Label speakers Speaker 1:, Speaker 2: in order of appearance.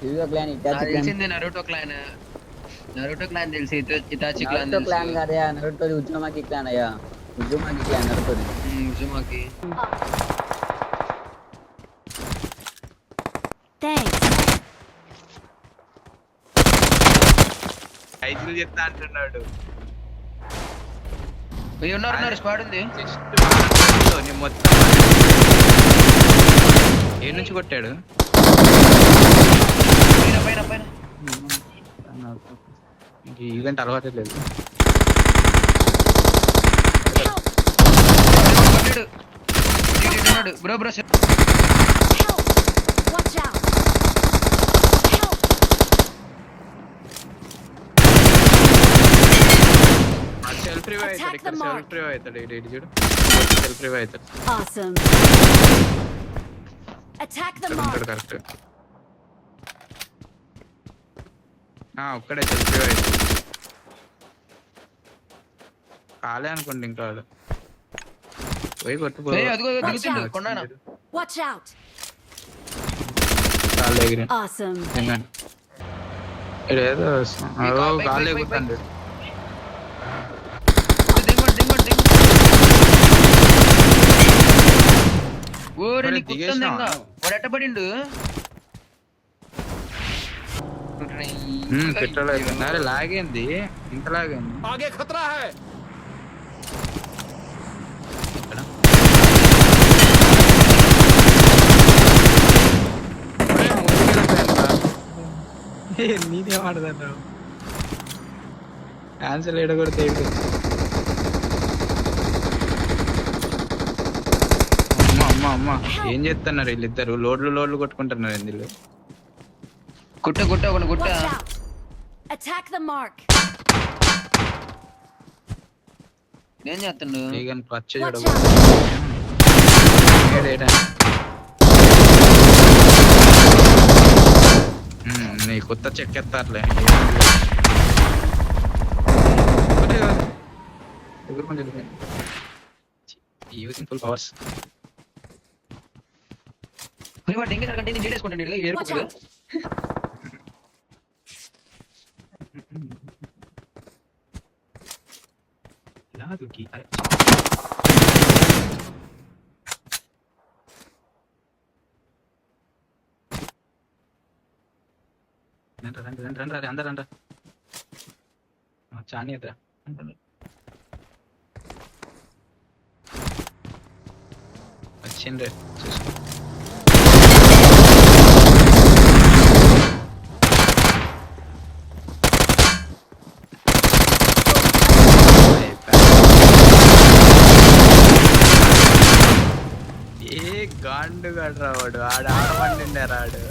Speaker 1: యూజో clan
Speaker 2: నాకు
Speaker 1: Hitachi clan
Speaker 2: తెలిసింది Naruto clan తెలిసి ఇటాచి క్లాన్
Speaker 1: నరుటో
Speaker 2: తెలుసు.
Speaker 1: క్లాన్ కాదయా నరుటోది ఉజ్జుమాకి క్లాన్ అయ్యా ఉజ్జుమాకి క్లాన్ నరుటోది
Speaker 2: ఉజుమాకి.
Speaker 3: థాంక్స్.
Speaker 4: ఐదులు చెప్తా అంటున్నాడు.
Speaker 2: ఉన్నారు స్క్వాడ్ ఉంది.
Speaker 4: నేను మొత్తం ఏ నుంచి కొట్టాడు?
Speaker 2: పైన పైన
Speaker 4: ఈవెంట్ అలవాటే లేదు.
Speaker 2: Bro
Speaker 3: Help! Watch out! Help!
Speaker 4: Self revive అవుతాడు.
Speaker 3: Attack
Speaker 4: ఇక్కడ
Speaker 3: the mark.
Speaker 4: సెల్ఫ్ రివైవ్ అవుతాడు. ఇటు చూడు సెల్ఫ్ రివైవ్ అవుతాడు.
Speaker 3: Awesome. Attack the
Speaker 4: ఇక్కడ
Speaker 3: mark.
Speaker 4: ఉంటాడు కరెక్ట్. ఒక్కడే సెల్ఫ్ రివైవ్ అవుతాడు. కాలే అనుకోండి ఇంకా వాడు పోయి కొట్టుకో.
Speaker 2: అదిగో దిగుతుండు కొండన.
Speaker 3: Watch out!
Speaker 4: కాలు ఎగిరి
Speaker 3: Awesome.
Speaker 4: ఏదో కాలు ఎగురుతాడు.
Speaker 2: ఓరే నీ కుత్తంది ఇంకా వాడు ఎట్టబడిండు.
Speaker 4: పెట్రోల్ అయిపోయింది. అరే లాగేంది ఇంత లాగేంది. నీదే వాడదాడు క్యాన్సల్ ఎడగొడితే అమ్మ అమ్మ ఏం చేస్తున్నారు వీళ్ళిద్దరు? లోడ్లు కొట్టుకుంటున్నారు ఎందులో.
Speaker 2: గుట్ట ఒక గుట్ట.
Speaker 3: Watch out! Attack the mark.
Speaker 2: ఏం చేస్తుండు?
Speaker 4: పచ్చ
Speaker 3: Watch
Speaker 4: చెడ
Speaker 3: out!
Speaker 4: నీ కొత్త చెక్కేస్తారులే. Using full powers.
Speaker 2: డెంగి కంటే నేను చేసుకుంటాను
Speaker 3: Watch out!
Speaker 4: అందరంట చాని ఎదురా వచ్చిండ్రే చూసుకో. ఏ గాండు గడ్రా వాడు ఆడ ఆడమండి రాడు.